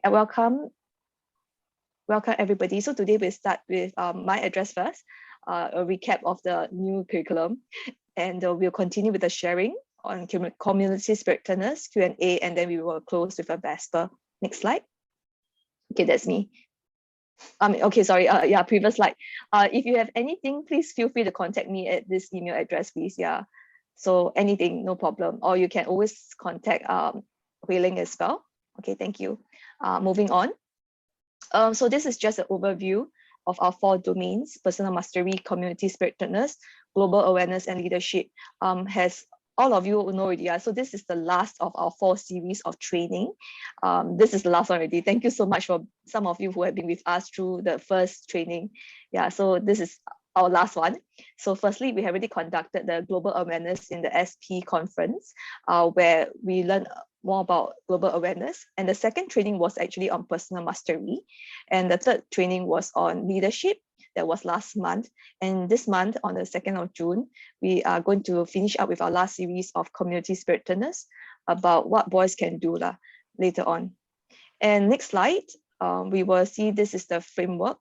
Welcome everybody. So today we start with my address first, a recap of the new curriculum, and we'll continue with the sharing on community spiritedness, Q&A, and then we will close with a Vesper. Next slide. Okay, that's me. Okay, sorry, yeah, previous slide. If you have anything, please feel free to contact me at this email address, please. Yeah, so anything, no problem. Or you can always contact Hui Ling as well. Okay, thank you. Moving on. So this is just an overview of our 4 domains: personal mastery, community spiritedness, global awareness, and leadership. Has all of you know already. So this is the last of our 4 series of training. This is the last one already. Thank you so much for some of you who have been with us through the first training. Yeah, so this is our last one. So firstly, we have already conducted the global awareness in the SP conference, where we learned more about global awareness. And the second training was actually on personal mastery. And the third training was on leadership. That was last month. And this month, on the 2nd of June, we are going to finish up with our last series of community spiritedness about what boys can do later on. And next slide, we will see this is the framework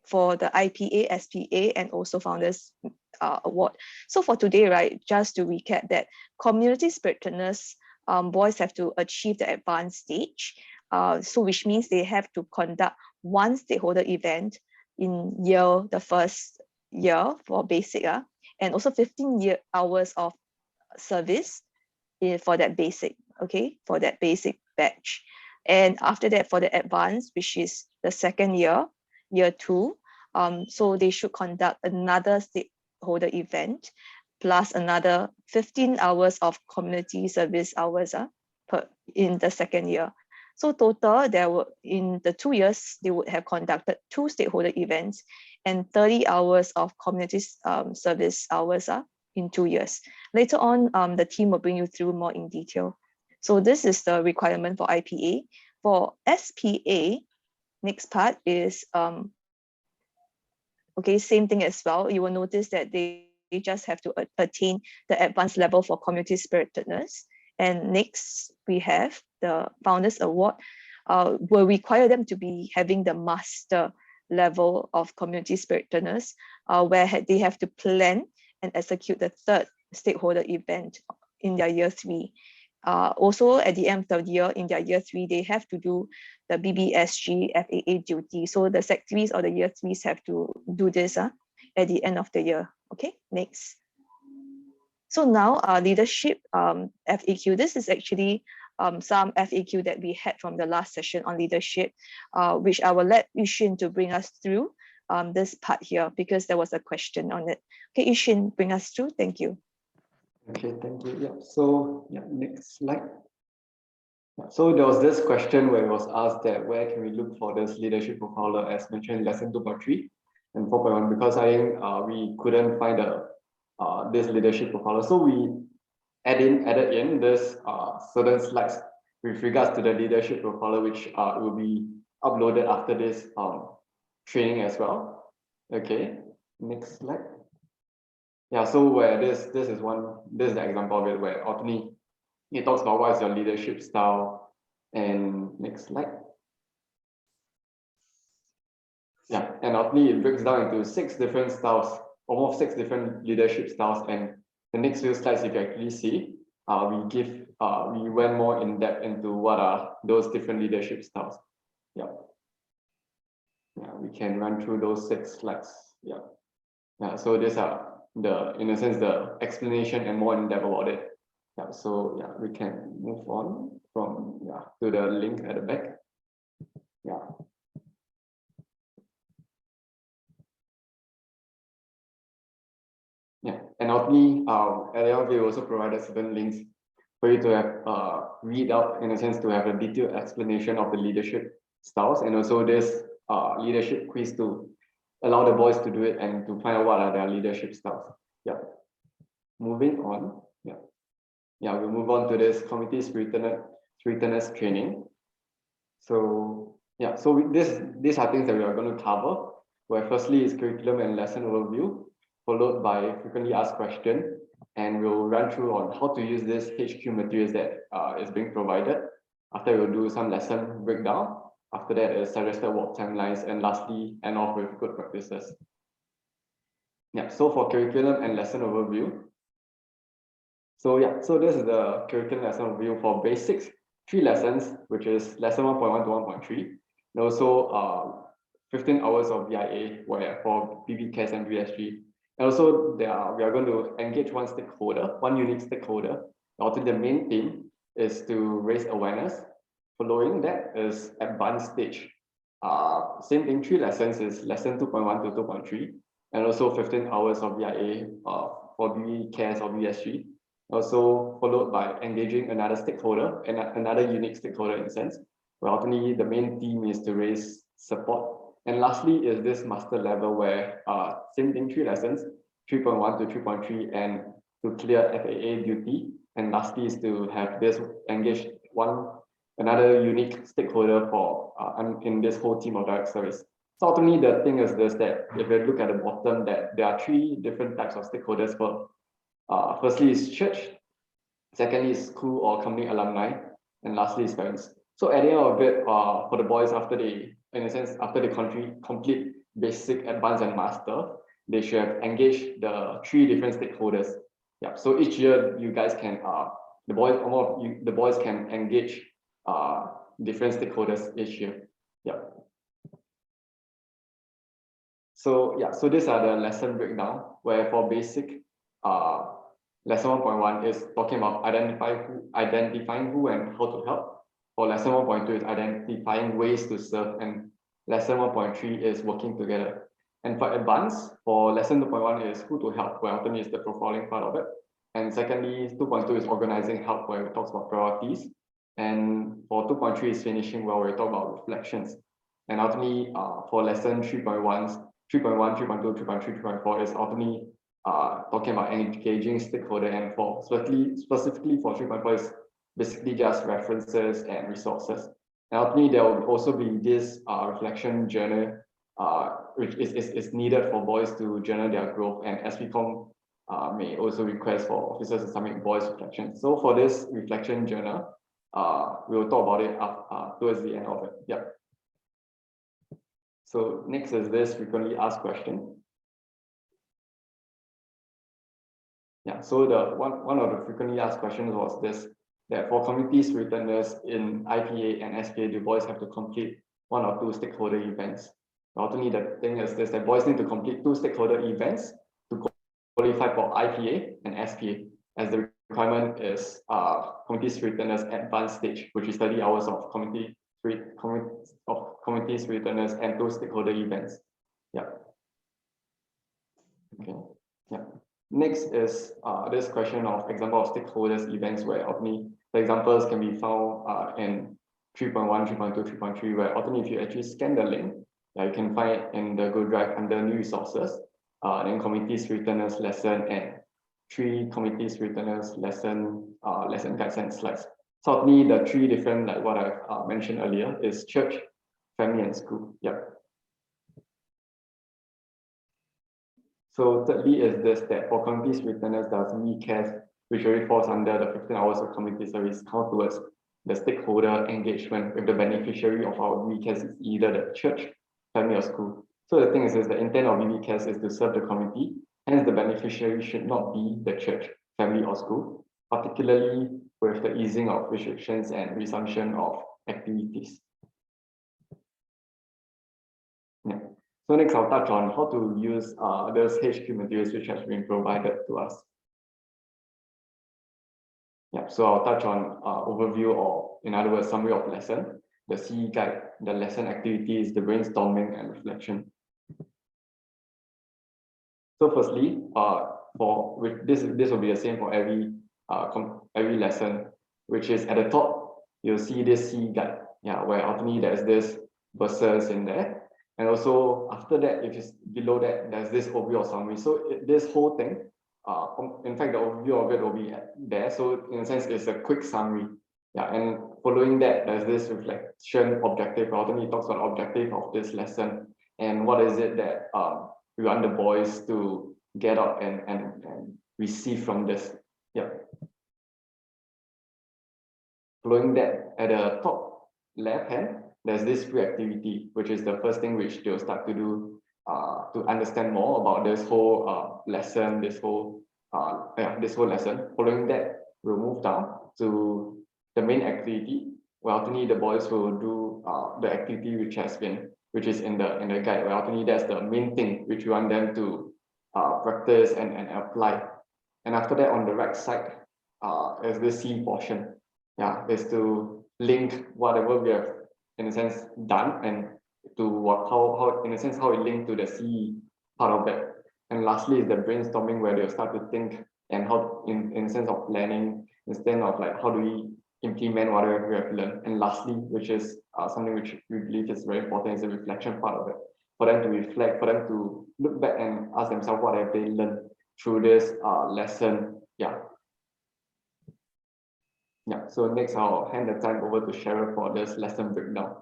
for the IPA, SPA, and also Founders Award. So for today, right, just to recap that community spiritedness, boys have to achieve the advanced stage. So which means they have to conduct 1 stakeholder event in the first year for basic, and also 15 hours of service for that basic, okay, for that basic batch. And after that, for the advanced, which is the second year, year 2, so they should conduct another stakeholder event plus another 15 hours of community service hours in the second year. So total, there were, in the 2 years, they would have conducted 2 stakeholder events and 30 hours of community service hours in 2 years. Later on, the team will bring you through more in detail. So this is the requirement for IPA. For SPA, next part is, okay, same thing as well. You will notice that they just have to attain the advanced level for community spiritedness. And next, we have the Founders Award, will require them to be having the master level of community spiritedness, where they have to plan and execute the 3rd stakeholder event in their year 3. Also, at the end of the year, in their year 3, they have to do the BBHQ FAA duty. So the Sec 3s or the year 3s have to do this at the end of the year. Okay, next. So now leadership FAQ. This is actually some FAQ that we had from the last session on leadership, which I will let Yushin to bring us through this part here, because there was a question on it. Okay, Yushin, bring us through. Thank you. Okay, thank you. Yeah, so yeah, next slide. So there was this question where it was asked that where can we look for this leadership profiler, as mentioned in lesson 2.3 and 4.1, because I think we couldn't find this leadership profiler. So we added in this certain slides with regards to the leadership profiler, which will be uploaded after this training as well. Okay, next slide. Yeah, so where this is the example of it, where ultimately it talks about what is your leadership style. And next slide. Yeah, and ultimately it breaks down into 6 different styles, almost 6 different leadership styles. And the next few slides, if you actually see, we went more in depth into what are those different leadership styles. Yeah. Yeah, we can run through those 6 slides. Yeah. Yeah, so these are in a sense, the explanation and more in depth about it. Yeah, so yeah, we can move on from to the link at the back. Yeah. Yeah, and ultimately, at the end, we also provided certain links for you to have read out, in a sense, to have a detailed explanation of the leadership styles, and also this leadership quiz to allow the boys to do it and to find out what are their leadership styles. Yeah. Moving on. Yeah. Yeah, we'll move on to this community spiritedness training. So yeah, so these are things that we are going to cover, where firstly is curriculum and lesson overview, followed by frequently asked question, and we'll run through on how to use this HQ materials that is being provided. After we'll do some lesson breakdown. After that is suggested work timelines, and lastly, end off with good practices. Yeah, so for curriculum and lesson overview. So yeah, so this is the curriculum lesson overview for basics, 3 lessons, which is lesson 1.1 to 1.3, and also 15 hours of VIA for BBHQ and BBHQ. And also we are going to engage one unique stakeholder. Ultimately, the main theme is to raise awareness. Following that is advanced stage. Same thing, 3 lessons is lesson 2.1 to 2.3, and also 15 hours of VIA for BBHQ or BBHQ. Also followed by engaging another stakeholder and another unique stakeholder in a sense, where ultimately the main theme is to raise support. And lastly is this master level where same thing, 3 lessons, 3.1 to 3.3, and to clear FAA duty. And lastly is to have this engage another unique stakeholder for in this whole team of direct service. So ultimately the thing is this, that if you look at the bottom, that there are 3 different types of stakeholders for firstly is church, secondly is school or company alumni, and lastly is parents. So at the end of it, for the boys, after they complete basic, advanced, and master, they should have engaged the 3 different stakeholders. Yeah. So each year you guys can the boys can engage different stakeholders each year. Yeah. So yeah, so these are the lesson breakdown, where for basic lesson 1.1 is talking about identifying who and how to help. For lesson 1.2 is identifying ways to serve, and lesson 1.3 is working together. And for advanced, for lesson 2.1 is who to help, where ultimately is the profiling part of it. And secondly, 2.2 is organizing help, where it talks about priorities. And for 2.3 is finishing, where we talk about reflections. And ultimately, for lesson 3.1, 3.2, 3.3, 3.4 is ultimately talking about engaging stakeholder, and for specifically for 3.4 is basically just references and resources. And ultimately, there will also be this reflection journal, which is needed for boys to journal their growth, and SPCOM may also request for officers to submit boys reflections. So for this reflection journal, we will talk about it towards the end of it. Yeah. So next is this frequently asked question. Yeah, so the one of the frequently asked questions was this, that for community spiritedness in IPA and SPA, do boys have to complete 1 or 2 stakeholder events? Ultimately, the thing is this, that boys need to complete 2 stakeholder events to qualify for IPA and SPA, as the requirement is community spiritedness advanced stage, which is 30 hours of community spiritedness and 2 stakeholder events. Yeah. Okay. Yeah. Next is this question of example of stakeholders events, where ultimately the examples can be found in 3.1, 3.2, 3.3, where ultimately if you actually scan the link, you can find it in the Google Drive under new resources, then community spiritedness lesson and 3 community spiritedness lesson guides and slides. So ultimately the 3 different, like what I've mentioned earlier, is church, family, and school. Yep. So thirdly is this, that for community spiritedness, does BBHQ, which already falls under the 15 hours of community service, count towards the stakeholder engagement with the beneficiary of our BBHQ is either the church, family, or school. So the thing is the intent of BBHQ is to serve the community, hence the beneficiary should not be the church, family, or school, particularly with the easing of restrictions and resumption of activities. Yeah. So next, I'll touch on how to use those HQ materials which has been provided to us. Yeah, so I'll touch on overview, or in other words, summary of lesson, the CE guide, the lesson activities, the brainstorming, and reflection. So firstly, this will be the same for every lesson, which is at the top, you'll see this CE guide, yeah, where ultimately there's this verses in there. And also after that, if it's below that, there's this overview or summary. So this whole thing, in fact, the overview of it will be there. So in a sense, it's a quick summary. Yeah, and following that, there's this reflection objective. Ultimately, it talks about objective of this lesson and what is it that we want the boys to get out and receive from this. Yeah. Following that, at the top left hand, there's this pre-activity, which is the first thing which they'll start to do to understand more about this whole lesson, this whole lesson. Following that, we'll move down to the main activity, where ultimately the boys will do the activity which is in the guide, where ultimately that's the main thing which we want them to practice and apply. And after that, on the right side, is the C portion. Yeah, is to link whatever we have in a sense done and to how in a sense how it linked to the C part of that. And lastly is the brainstorming, where they'll start to think and how in sense of planning instead of like how do we implement whatever we have learned. And lastly, which is something which we believe is very important, is the reflection part of it. For them to reflect, for them to look back and ask themselves what have they learned through this lesson. Yeah, so next I'll hand the time over to Cheryl for this lesson breakdown.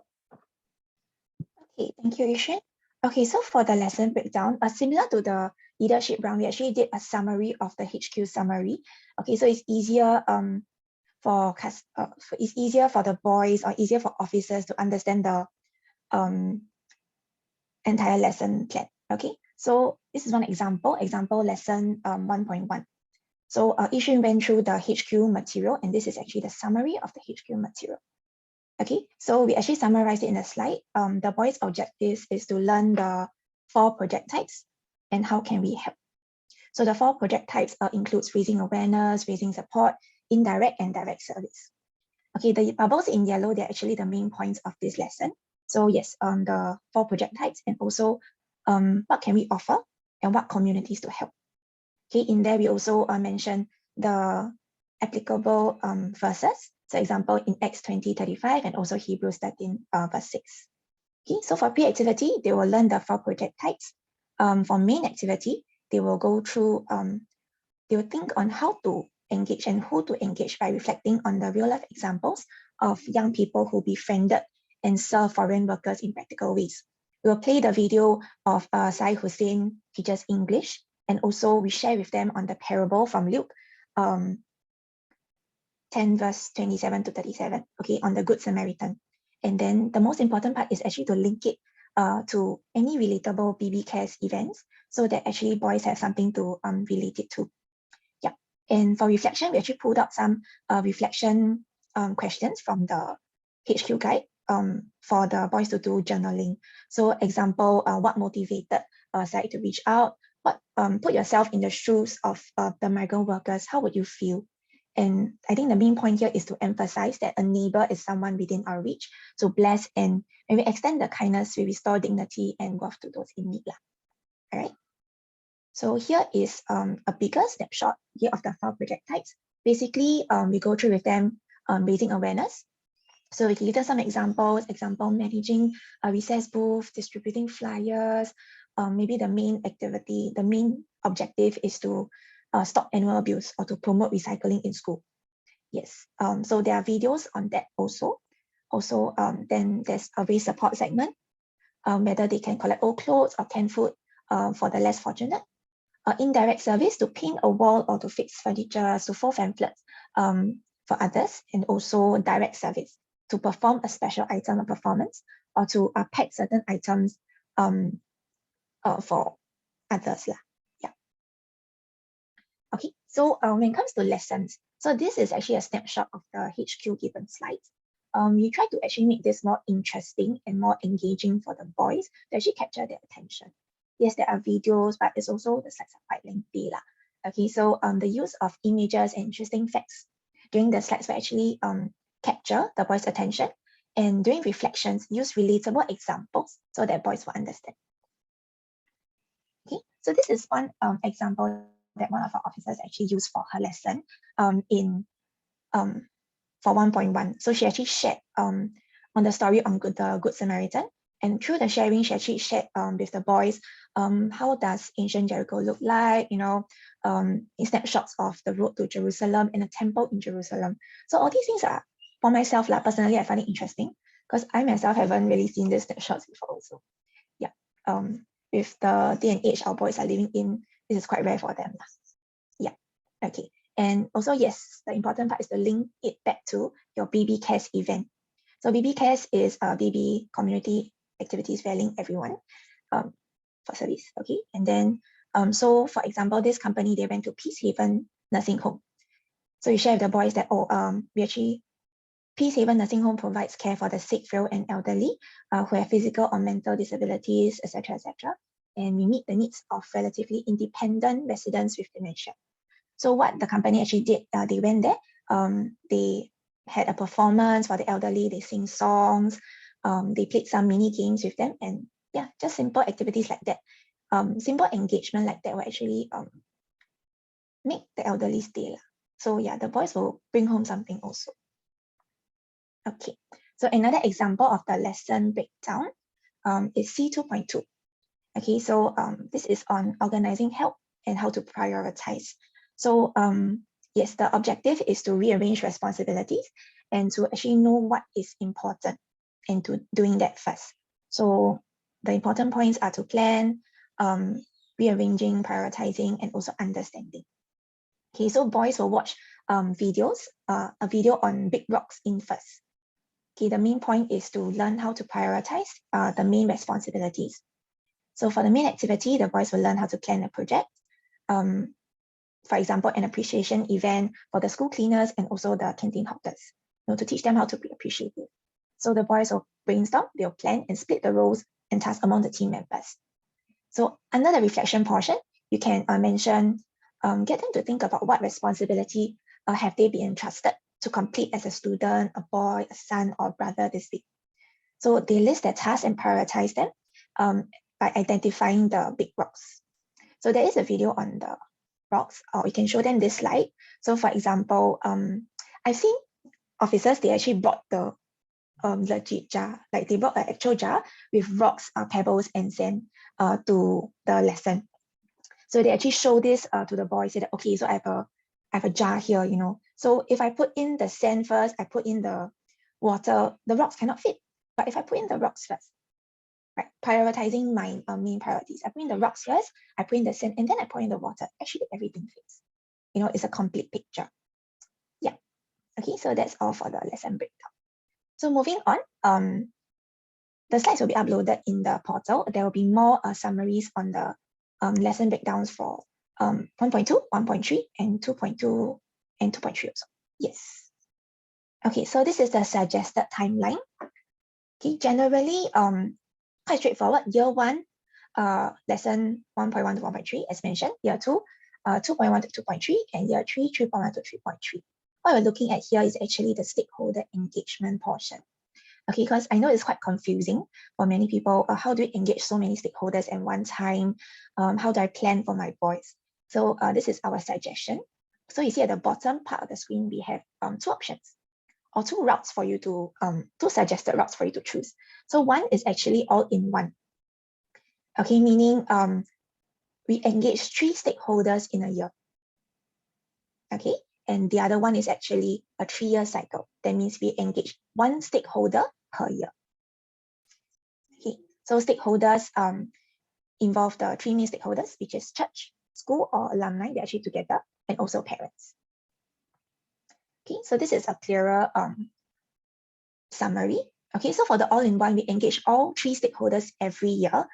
Okay, thank you, Yushin. Okay, so for the lesson breakdown, similar to the leadership round, we actually did a summary of the HQ summary. Okay, so it's easier for the boys or easier for officers to understand the entire lesson plan. Okay, so this is one example lesson 1.1. So Yushin went through the HQ material, and this is actually the summary of the HQ material. Okay, so we actually summarized it in a slide. The boys' objectives is to learn the 4 project types and how can we help. So the 4 project types includes raising awareness, raising support, indirect and direct service. Okay, the bubbles in yellow, they're actually the main points of this lesson. So yes, the 4 project types, and also what can we offer and what communities to help. Okay, in there we also mentioned the applicable verses. So example in Acts 20:35 and also Hebrews 13 verse 6. Okay, so for pre-activity, they will learn the 4 project types. For main activity, they will go through, they will think on how to engage and who to engage by reflecting on the real life examples of young people who befriended and serve foreign workers in practical ways. We'll play the video of Sai Hussein teaches English, and also we share with them on the parable from Luke 10 verse 27 to 37, okay, on the Good Samaritan. And then the most important part is actually to link it to any relatable BB Cares events, so that actually boys have something to relate it to. Yeah, and for reflection, we actually pulled out some reflection questions from the HQ guide for the boys to do journaling. So example, what motivated Sai to reach out? What put yourself in the shoes of the migrant workers, how would you feel? And I think the main point here is to emphasize that a neighbor is someone within our reach. So bless, and when we extend the kindness, we restore dignity and worth to those in need. All right. So here is a bigger snapshot here of the 4 project types. Basically, we go through with them raising awareness. So we give them some examples, managing a recess booth, distributing flyers. Maybe the main activity, the main objective is to stop animal abuse or to promote recycling in school. Yes, so there are videos on that also. Also, then there's a race support segment, whether they can collect old clothes or canned food for the less fortunate. Indirect service, to paint a wall or to fix furniture, to fold pamphlets for others. And also direct service, to perform a special item or performance, or to pack certain items for others. Yeah. Okay, so when it comes to lessons, so this is actually a snapshot of the HQ given slides. We try to actually make this more interesting and more engaging for the boys to actually capture their attention. Yes, there are videos, but it's also, the slides are quite lengthy. Okay, so the use of images and interesting facts during the slides will actually capture the boys' attention, and during reflections, use relatable examples so that boys will understand. Okay, so this is one example that one of our officers actually used for her lesson for 1.1. So she actually shared on the story on the Good Samaritan, and through the sharing, she actually shared with the boys how does ancient Jericho look like, in snapshots of the road to Jerusalem and a temple in Jerusalem. So all these things are, for myself, personally, I find it interesting because I myself haven't really seen these snapshots before also. Yeah, with the day and age our boys are living in, this is quite rare for them. Yeah, okay. And also, yes, the important part is to link it back to your BBCAS event. So BBCAS is BB Community Activities Valuing Everyone for service, okay? And then, so for example, this company, they went to Peacehaven Nursing Home. So you share with the boys that, we actually, Peacehaven Nursing Home provides care for the sick, frail, and elderly who have physical or mental disabilities, etc., etc. And we meet the needs of relatively independent residents with dementia. So what the company actually did, they went there, they had a performance for the elderly, they sing songs, they played some mini games with them, and yeah, just simple activities like that. Simple engagement like that will actually make the elderly stay. So yeah, the boys will bring home something also. Okay, so another example of the lesson breakdown is C2.2. Okay, so this is on organizing help and how to prioritize. So yes, the objective is to rearrange responsibilities and to actually know what is important and to doing that first. So the important points are to plan, rearranging, prioritizing, and also understanding. Okay, so boys will watch videos, a video on big rocks in first. Okay, the main point is to learn how to prioritize the main responsibilities. So for the main activity, the boys will learn how to plan a project. For example, an appreciation event for the school cleaners and also the canteen hoppers, to teach them how to be appreciative. So the boys will brainstorm, they'll plan and split the roles and tasks among the team members. So under the reflection portion, you can mention, get them to think about what responsibility have they been entrusted to complete as a student, a boy, a son, or brother this week. So they list their tasks and prioritize them by identifying the big rocks. So there is a video on the rocks, or you can show them this slide. So for example, I've seen officers, they actually brought the legit jar, like they brought an actual jar with rocks, pebbles, and sand to the lesson. So they actually show this to the boys, say that, okay, so I have a jar here, So if I put in the sand first, I put in the water, the rocks cannot fit. But if I put in the rocks first, right, prioritizing my main priorities, I put in the rocks first, I put in the sand, and then I put in the water. Actually, everything fits. It's a complete picture. Yeah. Okay, so that's all for the lesson breakdown. So moving on, the slides will be uploaded in the portal. There will be more summaries on the lesson breakdowns for 1.2, 1.3, and 2.2 and 2.3 also. Yes. Okay, so this is the suggested timeline. Okay, generally, quite straightforward. Year 1, lesson 1.1 to 1.3, as mentioned. Year 2, 2.1 to 2.3, and year 3, 3.1 to 3.3. What we're looking at here is actually the stakeholder engagement portion. Okay, because I know it's quite confusing for many people. How do you engage so many stakeholders at one time? How do I plan for my boys? So this is our suggestion. So you see at the bottom part of the screen, we have 2 options or 2 routes for you to, 2 suggested routes for you to choose. So one is actually all in one. Okay, meaning we engage 3 stakeholders in a year. Okay, and the other one is actually a 3-year cycle. That means we engage 1 stakeholder per year. Okay, so stakeholders involve the 3 main stakeholders, which is church, school, or alumni. They're actually together, and also parents. Okay, so this is a clearer summary. Okay, so for the all-in-one, we engage all 3 stakeholders every year.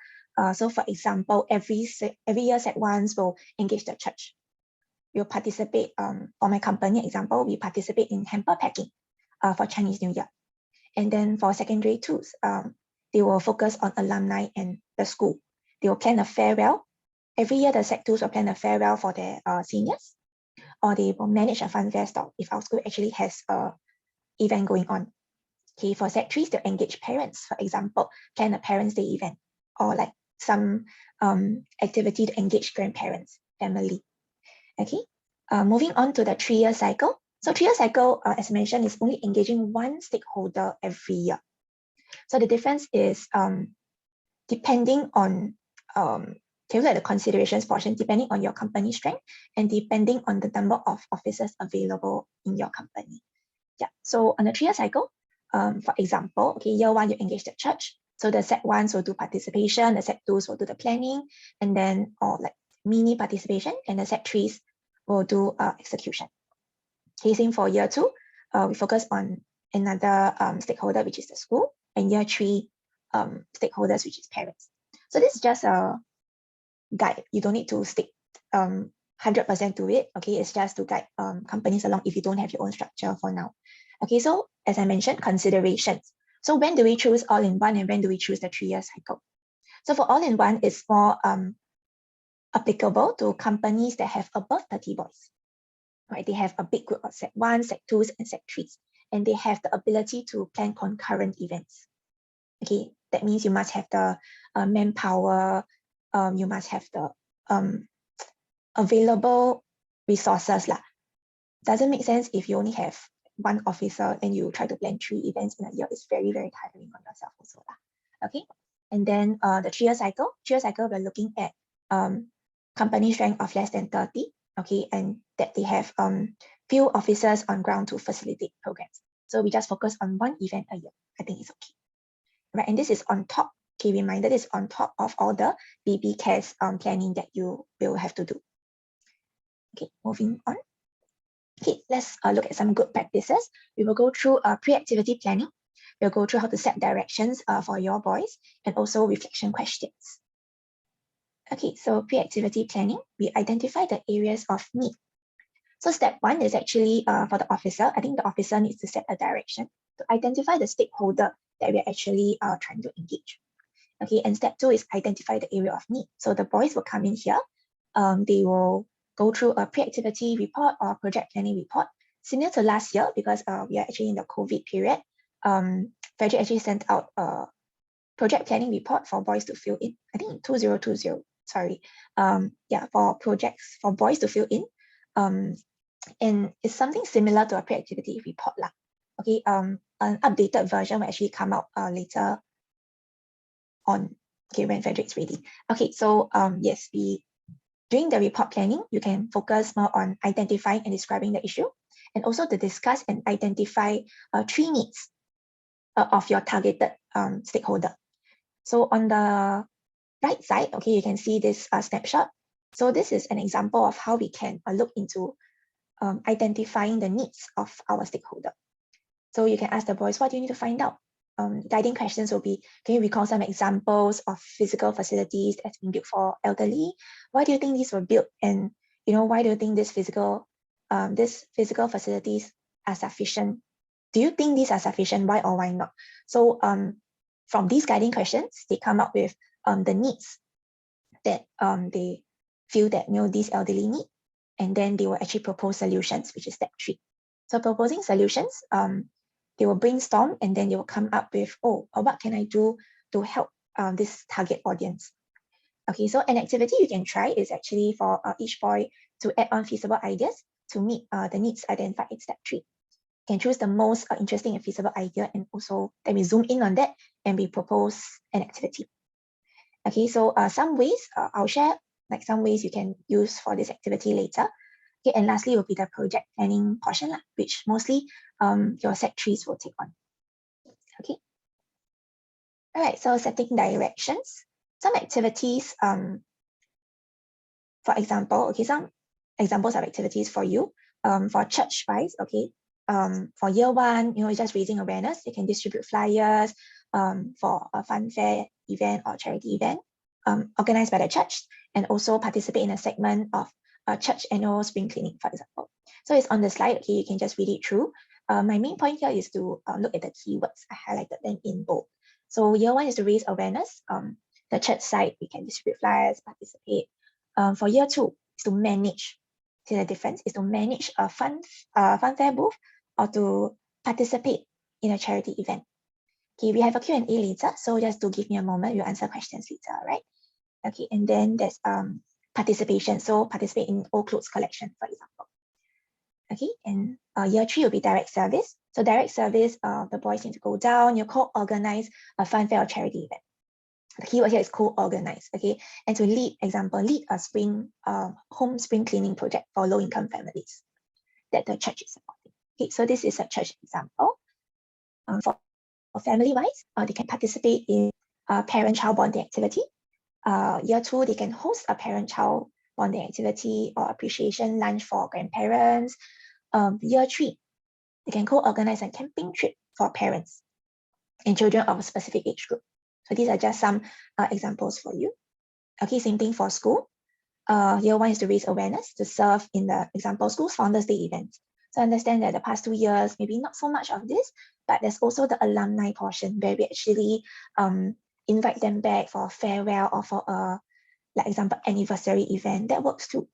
So for example, every year Set 1s will engage the church. We'll participate, for my company example, we participate in hamper packing for Chinese New Year. And then for secondary 2s, they will focus on alumni and the school. They will plan a farewell. Every year, the Sec 2s will plan a farewell for their seniors, or they will manage a fun fair stall if our school actually has an event going on. Okay, for Sec 3s, they'll engage parents, for example, plan a Parents' Day event, or like some activity to engage grandparents, family. Okay, moving on to the 3-year cycle. So 3-year cycle, as mentioned, is only engaging 1 stakeholder every year. So the difference is depending on, can you look at the considerations portion, depending on your company strength and depending on the number of officers available in your company. Yeah, so on the 3-year cycle, for example, okay, year 1, you engage the church. So the Sec 1s will do participation, the Sec 2s will do the planning, and then, or like mini participation, and the Sec 3s will do execution. Okay, same for year 2, we focus on another stakeholder, which is the school, and year 3 stakeholders, which is parents. So this is just a guide. You don't need to stick 100% to it. Okay, it's just to guide companies along if you don't have your own structure for now. Okay, so as I mentioned, considerations. So when do we choose all-in-one and when do we choose the 3-year cycle? So for all-in-one, it's more applicable to companies that have above 30 boys. Right, they have a big group of Sec 1, Sec 2s, and Sec 3s, and they have the ability to plan concurrent events. Okay, that means you must have the manpower, you must have the available resources. Doesn't make sense if you only have 1 officer and you try to plan 3 events in a year. It's very, very tiring on yourself also. Okay, and then the 3-year cycle. 3-year cycle, we're looking at company strength of less than 30. Okay, and that they have few officers on ground to facilitate programs. So we just focus on 1 event a year. I think it's okay. Right, and this is on top. Okay, reminder, this is on top of all the BBCAS planning that you will have to do. Okay, moving on. Okay, let's look at some good practices. We will go through pre-activity planning. We'll go through how to set directions for your boys and also reflection questions. Okay, so pre-activity planning, we identify the areas of need. So step 1 is actually for the officer. I think the officer needs to set a direction to identify the stakeholder that we're actually trying to engage. Okay, and step 2 is identify the area of need. So the boys will come in here. They will go through a pre-activity report or project planning report, similar to last year because we are actually in the COVID period. Frederick actually sent out a project planning report for boys to fill in. I think 2020. Sorry, for projects for boys to fill in, and it's something similar to a pre-activity report lah. Okay, an updated version will actually come out later on. Okay, when Frederick's ready. Okay, so yes, during the report planning, you can focus more on identifying and describing the issue, and also to discuss and identify 3 needs of your targeted stakeholder. So on the right side, okay, you can see this snapshot. So this is an example of how we can look into identifying the needs of our stakeholder. So you can ask the boys, what do you need to find out? Guiding questions will be, can you recall some examples of physical facilities that's been built for elderly? Why do you think these were built? And why do you think this physical facilities are sufficient? Do you think these are sufficient? Why or why not? So from these guiding questions, they come up with the needs that they feel that these elderly need, and then they will actually propose solutions, which is step 3. So proposing solutions, they will brainstorm and then they will come up with, what can I do to help this target audience? Okay, so an activity you can try is actually for each boy to add on feasible ideas to meet the needs identified in step 3. You can choose the most interesting and feasible idea, and also then we zoom in on that and we propose an activity. Okay, so some ways, I'll share some ways you can use for this activity later. Okay, and lastly will be the project planning portion, which mostly your Sec 3s will take on. Okay. All right, so setting directions. Some activities, for example, okay, some examples of activities for you. For church-wise, okay, for year 1, it's just raising awareness. You can distribute flyers for a fun fair event or charity event organized by the church, and also participate in a segment of a church annual spring cleaning, for example. So it's on the slide, okay, you can just read it through. My main point here is to look at the keywords. I highlighted them in bold. So year 1 is to raise awareness. The church side, we can distribute flyers, participate. For year 2, is to manage. See the difference? Is to manage a fun fair booth or to participate in a charity event. Okay, we have a Q&A later, so just to give me a moment, we'll answer questions later, right? Okay, and then there's participation. So participate in old clothes collection, for example. Okay, and year 3 will be direct service. So direct service, the boys need to go down, co-organize a fun fair or charity event. The keyword here is co-organize, okay? And to lead a spring, home spring cleaning project for low-income families that the church is supporting. Okay, so this is a church example. For family-wise, they can participate in a parent-child bonding activity. Year 2, they can host a parent-child bonding activity or appreciation lunch for grandparents. Year 3, they can co-organize a camping trip for parents and children of a specific age group. So these are just some examples for you. Okay, same thing for school. Year 1 is to raise awareness to serve in the example school's Founders Day events. So I understand that the past 2 years, maybe not so much of this, but there's also the alumni portion where we actually invite them back for a farewell or for a, like example, anniversary event. That works too.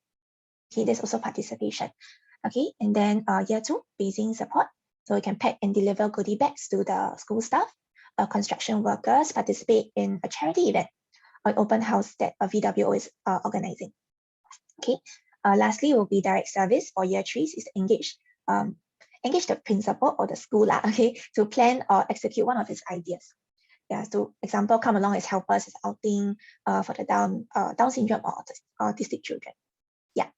Okay, there's also participation. Okay, and then year 2, basing support. So you can pack and deliver goodie bags to the school staff. Construction workers participate in a charity event or open house that a VWO is organizing. Okay, lastly will be direct service for year 3s is to engage the principal or the school okay, to plan or execute one of his ideas. Yeah, so example, come along as helpers as outing for the Down syndrome or autistic children. Yeah.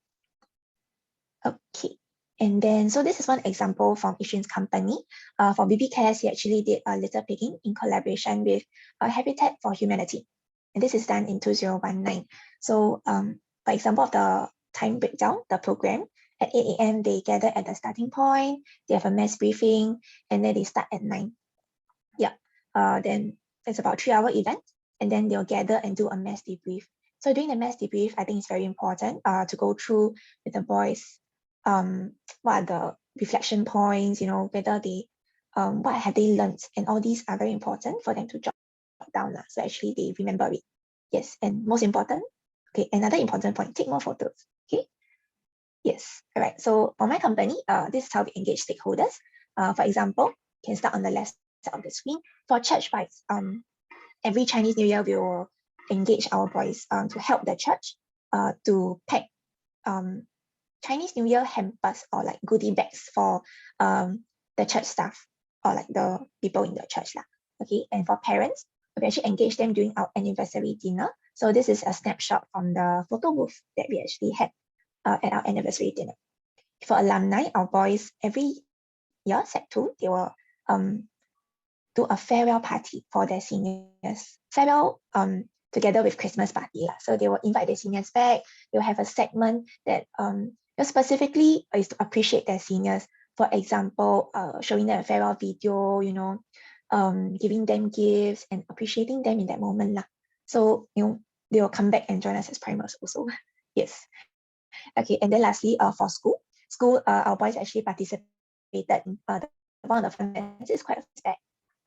Okay. And then, so this is one example from Ishin's company. For BB Cares, he actually did a litter picking in collaboration with Habitat for Humanity. And this is done in 2019. So, for example, of the time breakdown, the program, at 8 a.m., they gather at the starting point, they have a mass briefing, and then they start at 9. Yeah, then it's about 3-hour event, and then they'll gather and do a mass debrief. So during the mass debrief, I think it's very important to go through with the boys, what are the reflection points, you know, whether they, what have they learned, and all these are very important for them to jot down. So actually they remember it. Yes, and most important, okay, another important point, take more photos, okay? Yes, all right, so for my company, this is how we engage stakeholders. For example, you can start on the left side of the screen. For church-wise, every Chinese New Year, we will engage our boys to help the church to pack Chinese New Year hampers or like goodie bags for the church staff or like the people in the church. Okay, and for parents, we actually engage them during our anniversary dinner. So this is a snapshot from the photo booth that we actually had at our anniversary dinner. For alumni, our boys every year, Sec 2, they will do a farewell party for their seniors. Farewell together with Christmas party. So they will invite their seniors back. They'll have a segment that specifically is to appreciate their seniors. For example, showing them a farewell video, you know, giving them gifts and appreciating them in that moment. So, you know, they will come back and join us as primers also. Yes. Okay, and then lastly, for school, our boys actually participated in one of the fun events. It's quite a fact.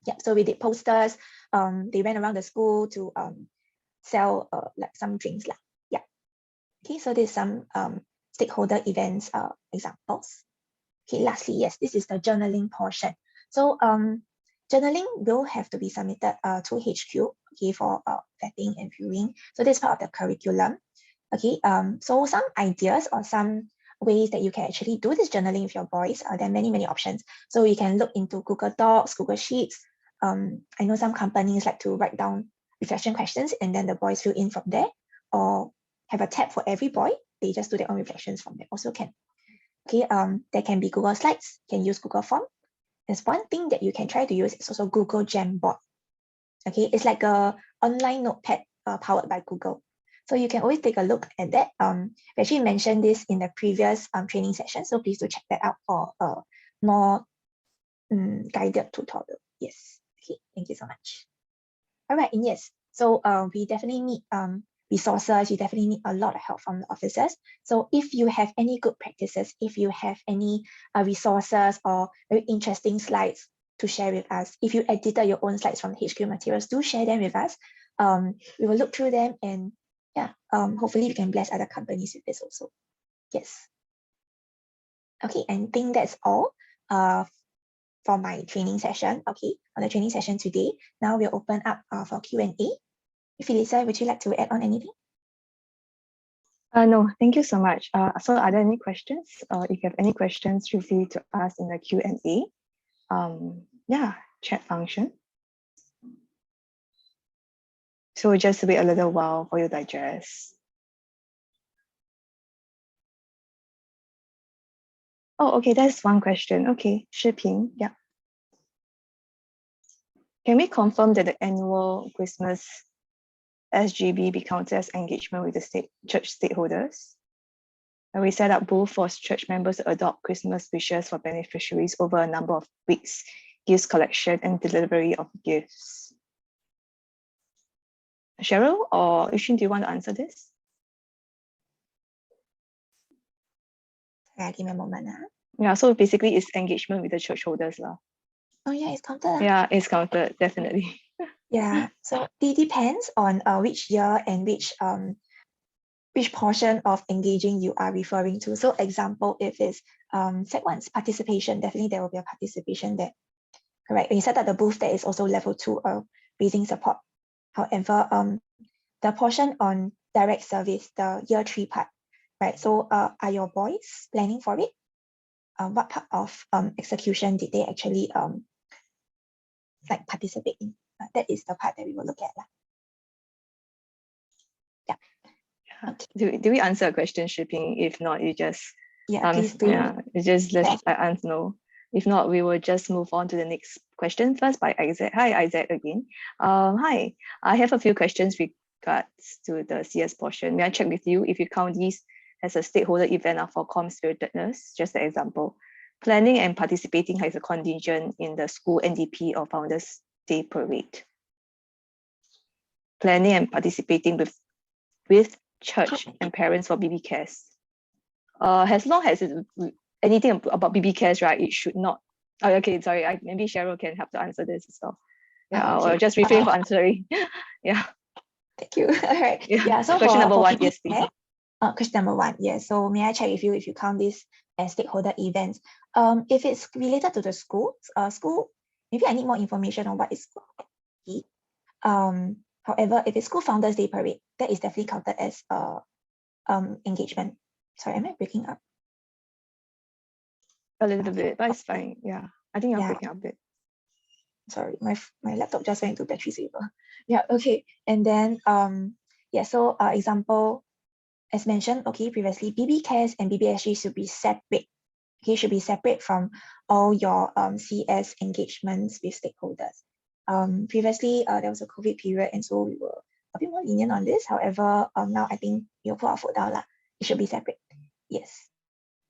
Yeah, so we did posters. They went around the school to sell like some drinks. Yeah. Okay, so there's some stakeholder events examples. Okay, lastly, yes, this is the journaling portion. So journaling will have to be submitted to HQ, okay, for vetting and viewing. So this is part of the curriculum. Okay, so some ideas or some ways that you can actually do this journaling with your boys. There are many options. So you can look into Google Docs, Google Sheets. I know some companies like to write down reflection questions and then the boys fill in from there, or have a tab for every boy. They just do their own reflections from there. Also can. Okay, there can be Google Slides. You can use Google Form. There's one thing that you can try to use. It's also Google Jamboard. Okay, it's like a online notepad powered by Google. So you can always take a look at that. We actually mentioned this in the previous training session. So please do check that out for a more guided tutorial. Yes. Okay, thank you so much. All right, and yes, so we definitely need resources. You definitely need a lot of help from the officers. So if you have any good practices, if you have any resources or very interesting slides to share with us, if you edited your own slides from HQ materials, do share them with us. We will look through them and yeah, hopefully we can bless other companies with this also. Yes. Okay, and I think that's all for my training session. Okay, on the training session today. Now we'll open up for Q&A. Felisa, would you like to add on anything? No, thank you so much. So are there any questions? If you have any questions, feel free to ask in the Q&A. Yeah, chat function. So just wait a little while for you to digest. Oh, okay, that's one question. Okay, Shiping, yeah. Can we confirm that the annual Christmas SGB be counted as engagement with the church stakeholders? And we set up both for church members to adopt Christmas wishes for beneficiaries over a number of weeks gifts collection and delivery of gifts. Cheryl or Yushin, do you want to answer this? Yeah, give me a moment. Yeah, so basically it's engagement with the church holders. Oh yeah, it's counted. Yeah, it's counted, definitely. Yeah, so it depends on which year and which portion of engaging you are referring to. So example, if it's Sec 1's participation, definitely there will be a participation there. Correct. When you set up the booth, there is also level 2 raising support. However, the portion on direct service, the year 3 part, right? So are your boys planning for it? What part of execution did they actually like participate in? That is the part that we will look at. Yeah. Okay. Do we answer a question, Shipping? If not, you just please do. Yeah, you just let answer no. If not, we will just move on to the next question first by Isaac. Hi, Isaac again. Hi, I have a few questions regards to the CS portion. May I check with you if you count these as a stakeholder event for Spiritedness? Just an example. Planning and participating has a contingent in the school NDP or Founders Day Parade. Planning and participating with church and parents for BB Cares. As long as it's anything about BB Cares, right, it should not. Oh, okay, sorry. Maybe Cheryl can help to answer this as well. Yeah, okay. I'll just refrain from answering. Yeah. Thank you. All right. Yeah. So question number 1, BB yes, please. Question number 1, yes. So may I check with you if you count this as stakeholder events? If it's related to the school, maybe I need more information on what is school. However, if it's School Founders Day Parade, that is definitely counted as engagement. Sorry, am I breaking up? A little bit, but it's fine. Yeah, I think you're breaking up a bit. Sorry, my laptop just went into battery saver. Yeah, okay. And then so example, as mentioned, okay, previously, BB Cares and BBHQ should be separate. Okay, should be separate from all your CS engagements with stakeholders. Previously, there was a COVID period, and so we were a bit more lenient on this. However, now I think you'll put our foot down. It should be separate. Yes.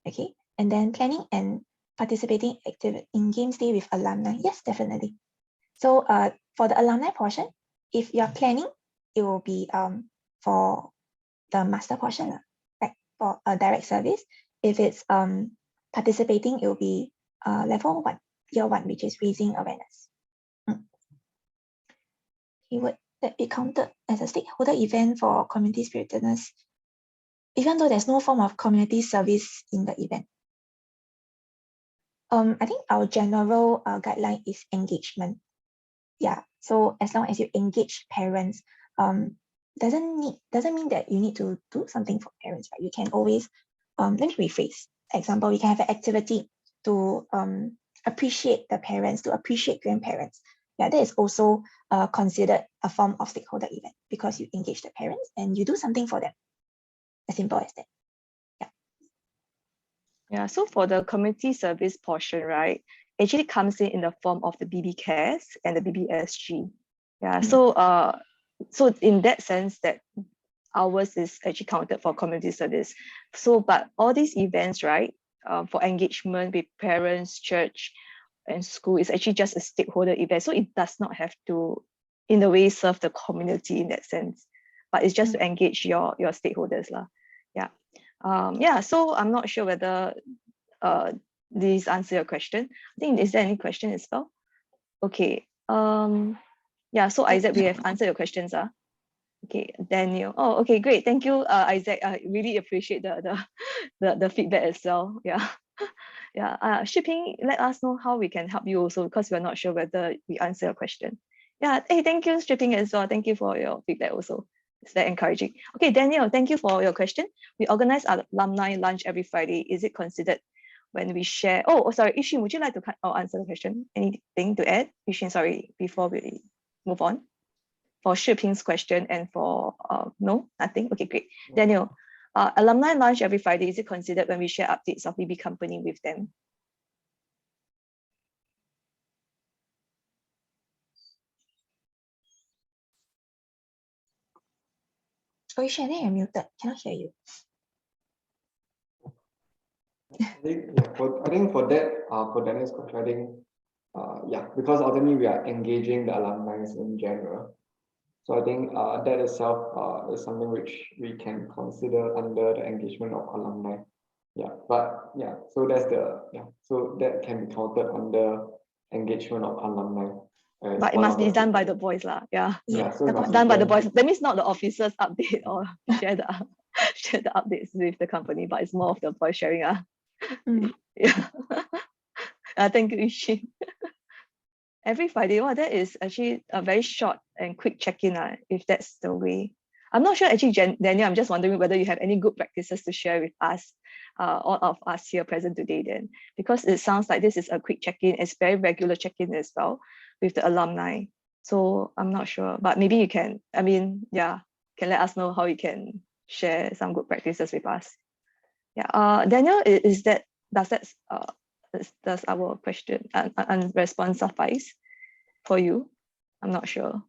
Okay. And then planning and participating in games day with alumni. Yes, definitely. So for the alumni portion, if you're planning, it will be for the master portion, right? For a direct service. If it's participating, it will be level 1, year 1, which is raising awareness. Would that be counted as a stakeholder event for community spiritedness, even though there's no form of community service in the event? I think our general guideline is engagement. Yeah, so as long as you engage parents, doesn't mean that you need to do something for parents, right? You can always, let me rephrase. Example, we can have an activity to appreciate the parents, to appreciate grandparents. Yeah, that is also considered a form of stakeholder event because you engage the parents and you do something for them. As simple as that. Yeah, so for the community service portion, right, actually comes in the form of the BB Cares and the BBHQ. Yeah, so in that sense that ours is actually counted for community service. So, but all these events, right, for engagement with parents, church, and school is actually just a stakeholder event. So it does not have to, in a way, serve the community in that sense, but it's just to engage your stakeholders, lah. Yeah. Yeah, so I'm not sure whether these answer your question. I think, is there any question as well? Okay. Yeah, so Isaac, we have answered your questions. Okay, Daniel. Oh, okay, great. Thank you, Isaac. I really appreciate the feedback as well. Yeah. Yeah. Shipping, let us know how we can help you also, because we're not sure whether we answer your question. Yeah. Hey, thank you, Shipping, as well. Thank you for your feedback also. It's very encouraging. Okay, Daniel, thank you for your question. We organize our alumni lunch every Friday. Is it considered when we share? Oh, sorry, Yushin, would you like to answer the question? Anything to add? Yushin, sorry, before we move on. For Shiping's question and for, no, nothing? Okay, great. Daniel, alumni lunch every Friday, is it considered when we share updates of BB company with them? Oh, Yushin, you're muted. Cannot hear you. I think for that, for Daniel's question, I think because ultimately we are engaging the alumni in general. So I think that itself is something which we can consider under the engagement of alumni. So that's so that can be counted under engagement of alumni. But it must be done by the boys lah. So it must be done by the boys. That means not the officers update or share the updates with the company, but it's more of the boys sharing. Thank you, Ishin. Every Friday, that is actually a very short and quick check-in, if that's the way. I'm not sure, actually, Daniel, I'm just wondering whether you have any good practices to share with us, all of us here present today then, because it sounds like this is a quick check-in, it's very regular check-in as well with the alumni. So I'm not sure, but maybe you can, can let us know how you can share some good practices with us. Daniel, does our question and response suffice for you? I'm not sure.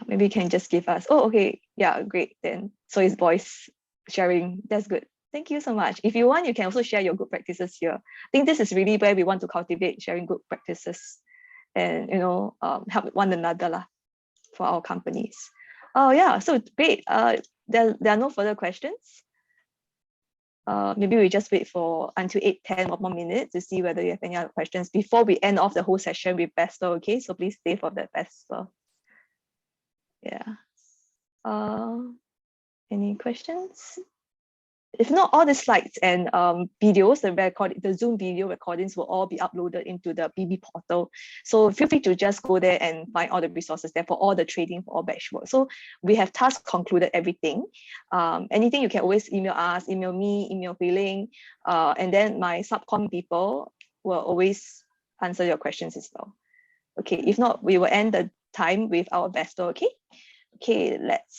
Maybe you can just give us. Oh, okay. Great then. So it's voice sharing. That's good. Thank you so much. If you want, you can also share your good practices here. I think this is really where we want to cultivate sharing good practices and help one another for our companies. So great. There are no further questions. Maybe we just wait for until 8:10 or more minutes to see whether you have any other questions before we end off the whole session with Bester. Okay, so please stay for that, Bester. Any questions? If not, all the slides and videos, the Zoom video recordings will all be uploaded into the BB portal. So feel free to just go there and find all the resources there for all the training, for all batch work. So we have task concluded everything. Anything you can always email us, email me, email Hui-Ling, and then my subcom people will always answer your questions as well. Okay, if not, we will end the time with our Vestal. Okay, let's